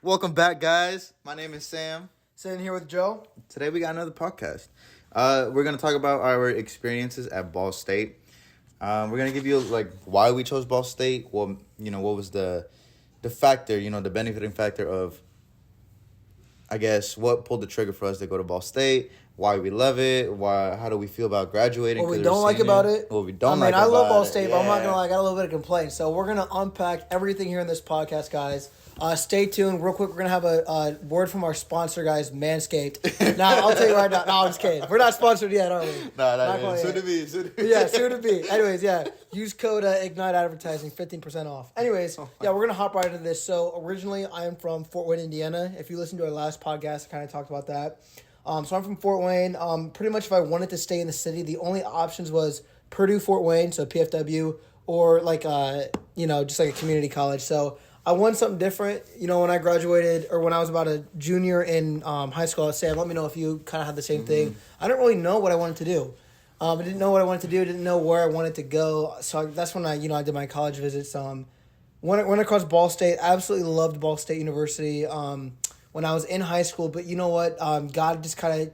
Welcome back, guys. My name is Sam. Sitting here with Joe. Today we got another podcast. We're gonna talk about our experiences at Ball State. We're gonna give you why we chose Ball State. What was the factor, the benefiting factor of, I guess, what pulled the trigger for us to go to Ball State. Why we love it. How do we feel about graduating? What we don't like about it. What we don't like about it. I love Ball State, but I'm not gonna lie. I got a little bit of complaints. So we're gonna unpack everything here in this podcast, guys. Stay tuned. Real quick, we're going to have a word from our sponsor, guys, Manscaped. Now, I'll tell you right now. No, I'm just kidding. We're not sponsored yet, are we? No. Soon to be. Yeah, soon to be. Anyways, yeah. Use code Ignite Advertising, 15% off. Anyways, we're going to hop right into this. So, originally, I am from Fort Wayne, Indiana. If you listen to our last podcast, I kind of talked about that. So, I'm from Fort Wayne. Pretty much if I wanted to stay in the city, the only options was Purdue, Fort Wayne, so PFW, or just like a community college. So, I wanted something different. When I graduated, or when I was about a junior in high school, Sam, let me know if you kind of had the same thing. I didn't really know what I wanted to do. I didn't know what I wanted to do. Didn't know where I wanted to go. So that's when I did my college visits. Went across Ball State. Absolutely loved Ball State University when I was in high school. But you know what? God just kind of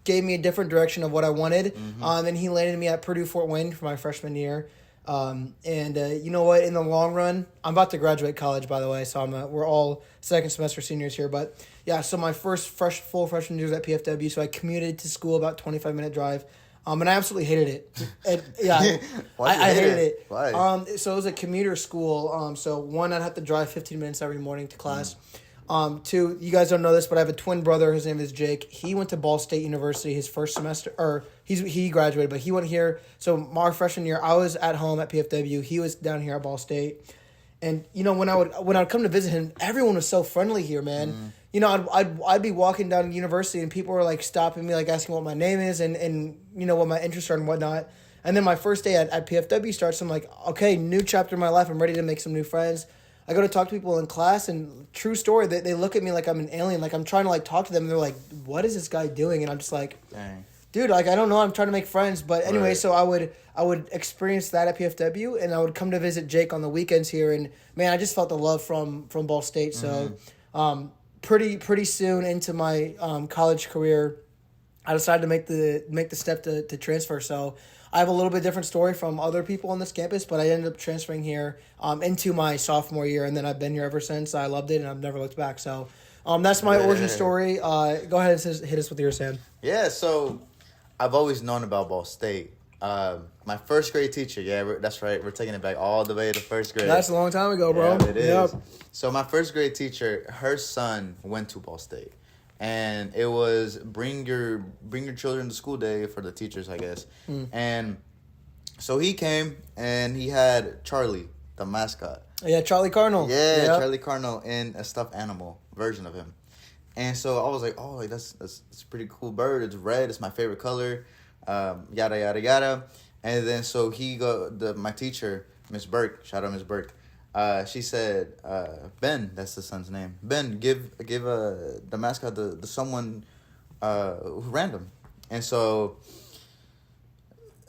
gave me a different direction of what I wanted. And He landed me at Purdue Fort Wayne for my freshman year. You know what? In the long run, I'm about to graduate college, by the way. So we're all second semester seniors here. But yeah, so my first full freshman year was at PFW. So I commuted to school about 25-minute drive. And I absolutely hated it. And, yeah, I hated it. Why? So it was a commuter school. So one, I'd have to drive 15 minutes every morning to class. Two, you guys don't know this, but I have a twin brother. His name is Jake. He went to Ball State University his first semester, or he graduated, but he went here. So our freshman year, I was at home at PFW. He was down here at Ball State. And when I would come to visit him, everyone was so friendly here, man. I'd be walking down university and people were like stopping me, like asking what my name is and what my interests are and whatnot. And then my first day at PFW starts. I'm like, okay, new chapter in my life. I'm ready to make some new friends. I go to talk to people in class, and true story, they look at me like I'm an alien. Like I'm trying to talk to them, and they're like, "What is this guy doing?" And I'm just like, "Dang, dude, I don't know. I'm trying to make friends." But anyway, So I would experience that at PFW, and I would come to visit Jake on the weekends here, and man, I just felt the love from Ball State. So, pretty soon into my college career, I decided to make the step to transfer. So I have a little bit different story from other people on this campus, but I ended up transferring here into my sophomore year, and then I've been here ever since. I loved it, and I've never looked back. So that's my origin story. Go ahead and hit us with yours, Sam. Yeah, so I've always known about Ball State. My first grade teacher, that's right. We're taking it back all the way to first grade. That's a long time ago, bro. Yeah, it is. Yep. So my first grade teacher, her son went to Ball State. And it was bring your children to school day for the teachers, I guess. And so he came and he had Charlie, the mascot. Yeah, Charlie Cardinal. Yeah, yep. Charlie Cardinal in a stuffed animal version of him. And so I was like, oh, that's a pretty cool bird. It's red. It's my favorite color. Yada yada yada. And then so my teacher, Miss Burke. Shout out Miss Burke. She said, Ben, that's the son's name. Ben, give the mascot to someone random. And so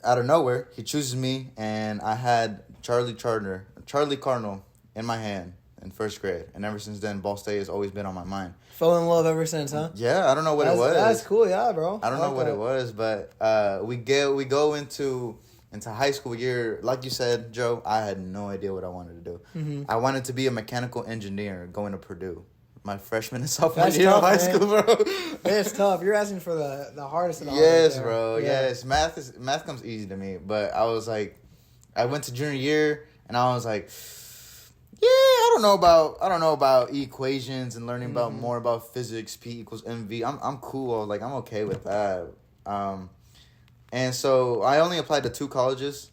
out of nowhere, he chooses me, and I had Charlie Cardinal in my hand in first grade. And ever since then, Ball State has always been on my mind. Fell in love ever since, huh? Yeah, I don't know what it was. That's cool, yeah, bro. I don't know what it was, but we go into high school year, like you said, Joe, I had no idea what I wanted to do. I wanted to be a mechanical engineer going to Purdue. My freshman and sophomore year of high school, bro. It's tough. You're asking for the hardest of the Yes, bro. Yeah. Yes. Math comes easy to me. But I was like, I went to junior year and I was like, yeah, I don't know about equations and learning about more about physics, P equals MV. I'm cool. Like I'm okay with that. And so I only applied to 2 colleges,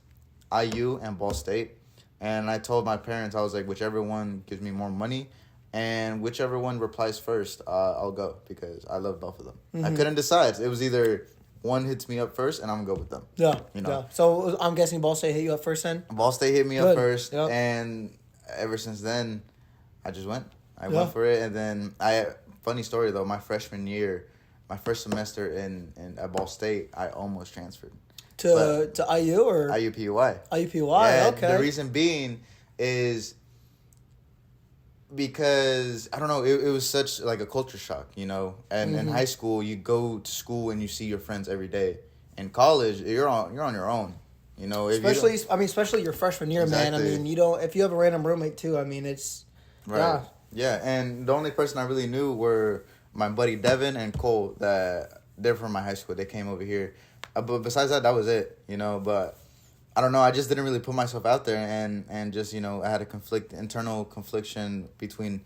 IU and Ball State. And I told my parents, I was like, whichever one gives me more money and whichever one replies first, I'll go because I love both of them. I couldn't decide. It was either one hits me up first and I'm going to go with them. Yeah. Yeah. So I'm guessing Ball State hit you up first then? Ball State hit me up first. Yep. And ever since then, I just went. I went for it. And then funny story though, my freshman year, my first semester at Ball State, I almost transferred. To IU or? IUPUI. IUPUI, yeah, okay. The reason being is because I don't know, it was such like a culture shock, you know. And in high school, you go to school and you see your friends every day. In college, you're on your own. You know, if especially your freshman year, man. I mean, you don't if you have a random roommate too. I mean, it's right. Yeah, and the only person I really knew were my buddy Devin and Cole. That they're from my high school. They came over here, but besides that, that was it. You know, but I don't know. I just didn't really put myself out there, and just, you know, I had a internal confliction between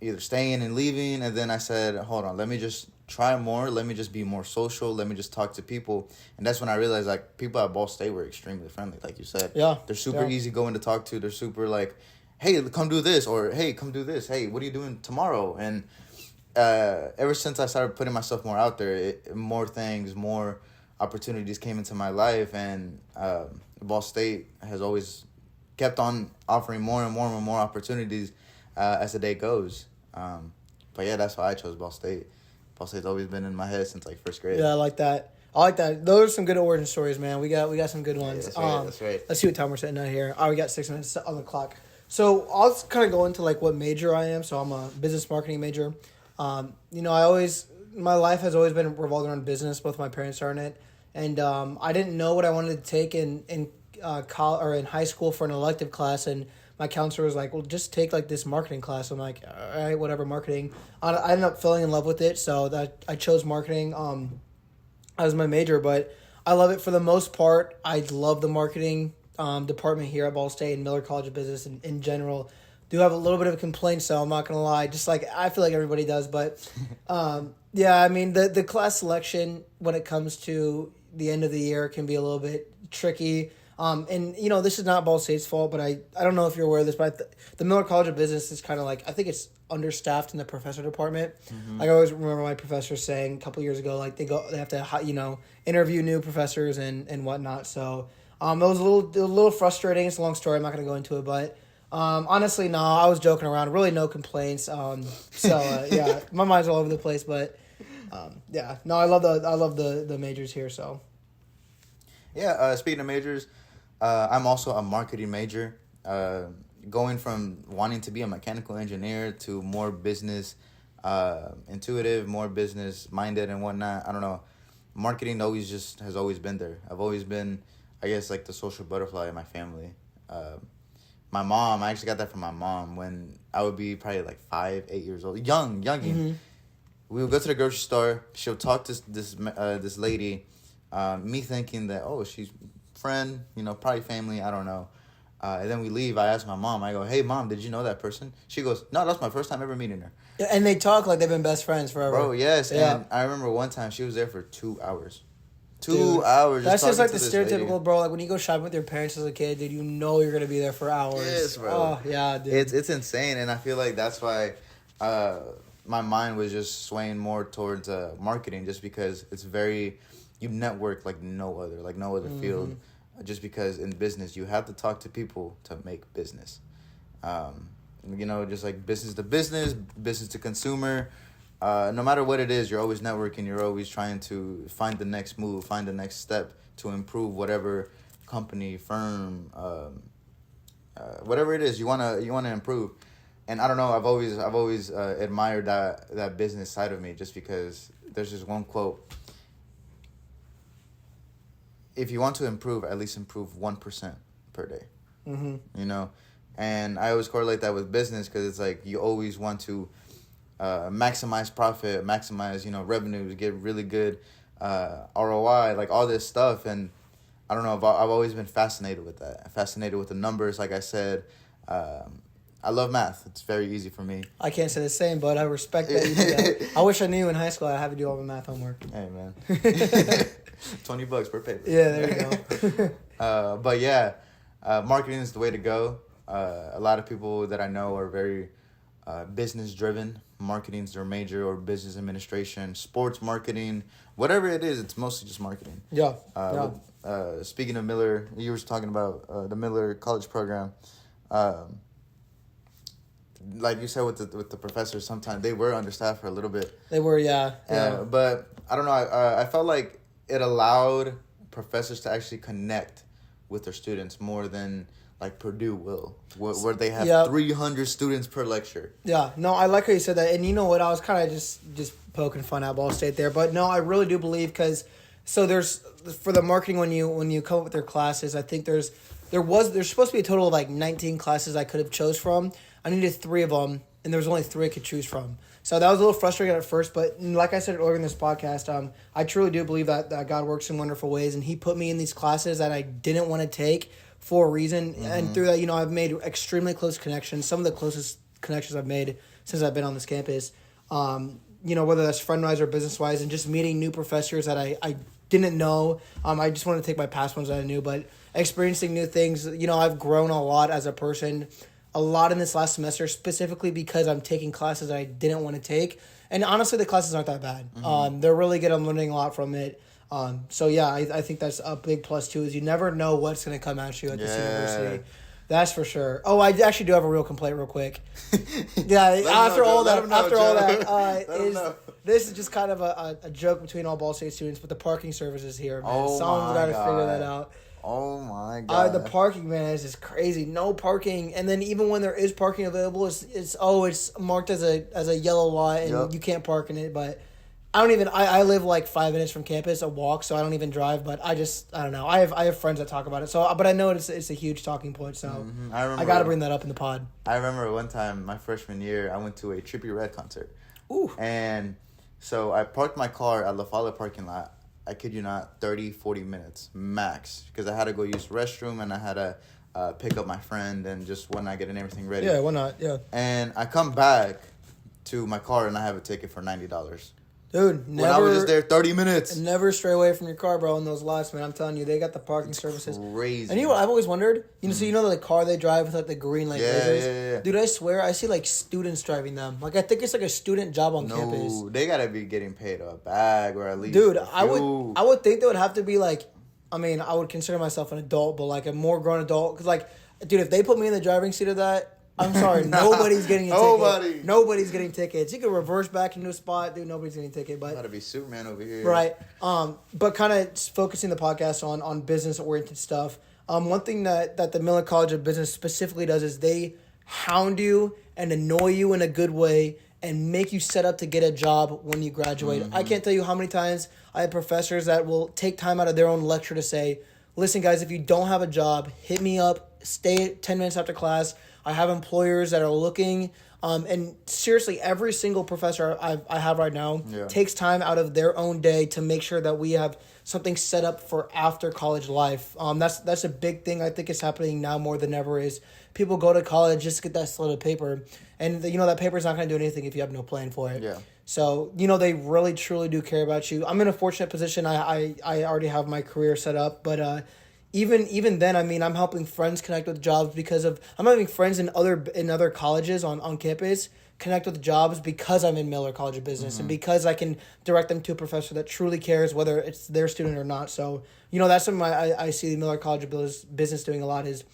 either staying and leaving, and then I said, hold on, let me just try more. Let me just be more social. Let me just talk to people, and that's when I realized like people at Ball State were extremely friendly, like you said. Yeah, they're super easy going to talk to. They're super like, hey, come do this, or hey, come do this. Hey, what are you doing tomorrow? And ever since I started putting myself more out there, more opportunities came into my life, and Ball State has always kept on offering more and more and more opportunities as the day goes. But yeah, that's why I chose Ball State. Ball State's always been in my head since like first grade. Yeah, I like that. Those are some good origin stories, man. We got some good ones. Yeah, that's right. Let's see what time we're sitting at here. We got 6 minutes on the clock. So I'll kind of go into like what major I am. So I'm a business marketing major. You know, my life has always been revolving around business. Both my parents are in it, and I didn't know what I wanted to take in college or in high school for an elective class, and my counselor was like, well, just take like this marketing class. I'm like, all right, whatever, marketing. I ended up falling in love with it, so that I chose marketing as my major, but I love it for the most part. I love the marketing department here at Ball State and Miller College of Business in general. Do have a little bit of a complaint, so I'm not going to lie. Just like I feel like everybody does, but yeah, I mean, the class selection when it comes to the end of the year can be a little bit tricky. And, you know, this is not Ball State's fault, but I don't know if you're aware of this, but the Miller College of Business is kind of like, I think it's understaffed in the professor department. Mm-hmm. Like, I always remember my professor saying a couple years ago, like, they have to, you know, interview new professors and whatnot. So it was a little frustrating. It's a long story. I'm not going to go into it, but honestly, no, I was joking around. Really no complaints. Yeah, my mind's all over the place, but yeah, no, I love the majors here, so. Yeah, speaking of majors, I'm also a marketing major. Going from wanting to be a mechanical engineer to more business intuitive, more business minded and whatnot. I don't know. Marketing has always been there. I've always been, I guess, like the social butterfly in my family. My mom, I actually got that from my mom when I would be probably like 5, 8 years old, youngin. Mm-hmm. We would go to the grocery store. She'll talk to this lady. Me thinking that, oh, she's friend, you know, probably family, I don't know. And then we leave. I ask my mom, I go, hey, Mom, did you know that person? She goes, no, that's my first time ever meeting her. And they talk like they've been best friends forever. Bro, yes. Yeah. And I remember one time she was there for 2 hours. 2 hours. That's just like the stereotypical, lady. Bro. Like when you go shopping with your parents as a kid, dude, you know you're going to be there for hours. Yes, bro. Oh, yeah, dude. It's insane. And I feel like that's why my mind was just swaying more towards marketing, just because it's very... You network like no other mm-hmm. field, just because in business you have to talk to people to make business. You know, just like business to business, business to consumer. No matter what it is, you're always networking. You're always trying to find the next move, find the next step to improve whatever company, firm, whatever it is you wanna improve. And I don't know, I've always admired that business side of me, just because there's this one quote. If you want to improve, at least improve 1% per day. Mm-hmm. You know? And I always correlate that with business, because it's like you always want to maximize profit, maximize, you know, revenues, get really good ROI, like all this stuff. And I don't know, I've always been fascinated with that. Fascinated with the numbers, like I said. I love math. It's very easy for me. I can't say the same, but I respect that you do that. I wish I knew in high school I had to do all the math homework. Hey, man. $20 per paper. Yeah, there you go. But yeah, marketing is the way to go. A lot of people that I know are very business driven. Marketing is their major, or business administration, sports marketing, whatever it is. It's mostly just marketing. Yeah. Speaking of Miller, you were talking about the Miller College program. Like you said with the professors, sometimes they were understaffed for a little bit. They were, yeah. But I don't know. I felt like it allowed professors to actually connect with their students more than like Purdue will, where they have Yep. 300 students per lecture. Yeah, no, I like how you said that. And you know what? I was kind of just poking fun at Ball State there. But no, I really do believe because so there's for the marketing when you come up with their classes, I think there's supposed to be a total of like 19 classes I could have chose from. I needed 3 of them, and there was only 3 I could choose from. So that was a little frustrating at first, but like I said earlier in this podcast, I truly do believe that God works in wonderful ways, and He put me in these classes that I didn't want to take for a reason, and through that, I've made extremely close connections, some of the closest connections I've made since I've been on this campus, whether that's friend-wise or business-wise, and just meeting new professors that I didn't know. I just wanted to take my past ones that I knew, but experiencing new things. I've grown a lot as a person, a lot in this last semester, specifically because I'm taking classes that I didn't want to take. And honestly, the classes aren't that bad. They're really good. I'm learning a lot from it. So yeah, I think that's a big plus too, is you never know what's going to come at you at this university. That's for sure. Oh, I actually do have a real complaint real quick. Yeah, after all that, this is just kind of a joke between all Ball State students, but the parking services here, man. Oh Someone's got to figure that out. Oh my God. The parking, man, is just crazy. No parking, and then even when there is parking available, it's marked as a yellow lot, and you can't park in it. But I live like 5 minutes from campus, a walk, so I don't even drive. But I don't know. I have friends that talk about it. So, but I know it's a huge talking point. So I got to bring that up in the pod. I remember one time my freshman year, I went to a Trippie Redd concert. Ooh. And so I parked my car at La Folla parking lot. I kid you not, 30, 40 minutes max, because I had to go use the restroom and I had to pick up my friend and just whatnot, getting everything ready. Yeah, why not? Yeah. And I come back to my car and I have a ticket for $90. Dude, when I was just there 30 minutes. Never stray away from your car, bro, in those lots, man. I'm telling you, they got the parking services. Crazy. And you know what I've always wondered? So the car they drive with like the green lasers? Yeah. Dude, I swear, I see like students driving them. Like, I think it's like a student job on campus. No, they gotta be getting paid a bag or at least Dude, a I few. would think they would have to be like, I would consider myself an adult, but like a more grown adult. Because like, dude, if they put me in the driving seat of that, I'm sorry, nobody's getting a ticket. Nobody's getting tickets. You can reverse back into a spot, dude. Nobody's getting a ticket. But Gotta be Superman over here, right? But kind of focusing the podcast on business oriented stuff. One thing that the Miller College of Business specifically does is they hound you and annoy you in a good way and make you set up to get a job when you graduate. I can't tell you how many times I have professors that will take time out of their own lecture to say, "Listen, guys, if you don't have a job, hit me up. Stay 10 minutes after class. I have employers that are looking." And seriously, every single professor I have right now takes time out of their own day to make sure that we have something set up for after college life. That's a big thing. I think it's happening now more than ever. Is people go to college just to get that slip of paper, and that paper's not going to do anything if you have no plan for it. Yeah. So they really truly do care about you. I'm in a fortunate position. I already have my career set up, but even then, I'm helping friends connect with jobs because I'm having friends in other colleges on campus connect with jobs because I'm in Miller College of Business and because I can direct them to a professor that truly cares whether it's their student or not. So, that's something I see the Miller College of Business doing a lot, is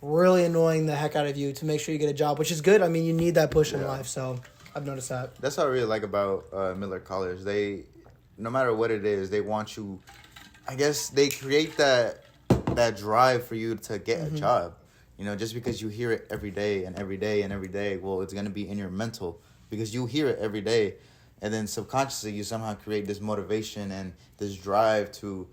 really annoying the heck out of you to make sure you get a job, which is good. You need that push in life. So I've noticed that. That's what I really like about Miller College. They, no matter what it is, they want you, I guess they create that drive for you to get a job. Just because you hear it every day and every day and every day, well, it's going to be in your mental because you hear it every day. And then subconsciously, you somehow create this motivation and this drive to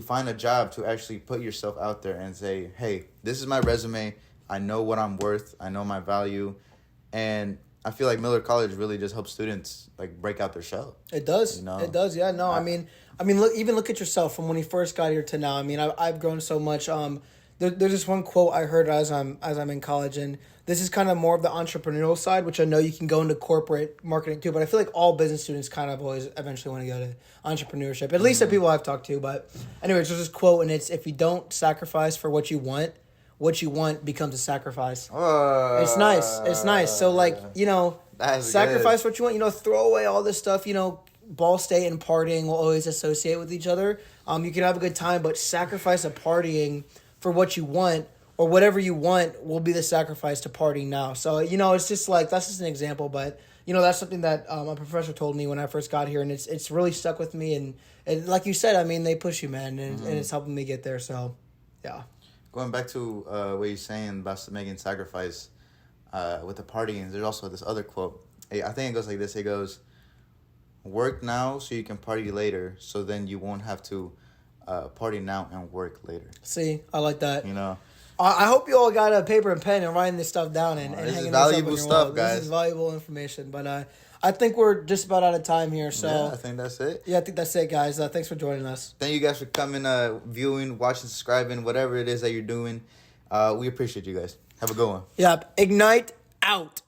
find a job, to actually put yourself out there and say, hey, this is my resume. I know what I'm worth. I know my value. And I feel like Miller College really just helps students like break out their shell. It does. It does. Yeah. No. Look at yourself from when you first got here to now. I've grown so much. There's this one quote I heard as I'm in college, and this is kind of more of the entrepreneurial side, which I know you can go into corporate marketing too. But I feel like all business students kind of always eventually want to go to entrepreneurship. At least the people I've talked to. But anyways, there's this quote, and it's, if you don't sacrifice for what you want becomes a sacrifice. It's nice. It's nice. So sacrifice what you want. Throw away all this stuff. Ball State and partying will always associate with each other. You can have a good time, but sacrifice of partying for what you want, or whatever you want will be the sacrifice to partying now. So, it's just like, that's just an example, but, that's something that a professor told me when I first got here, and it's really stuck with me, and like you said, they push you, man, and it's helping me get there, so, yeah. going back to what you're saying about making sacrifice with the partying, there's also this other quote. I think it goes like this. It goes, work now so you can party later, so then you won't have to party now and work later. See, I like that. You know? I hope you all got a paper and pen and writing this stuff down and this hanging is valuable this up on your wall. guys. This is valuable information. But I think we're just about out of time here. So yeah, I think that's it. Yeah, I think that's it, guys. Thanks for joining us. Thank you guys for coming, viewing, watching, subscribing, whatever it is that you're doing. We appreciate you guys. Have a good one. Yep. Ignite out.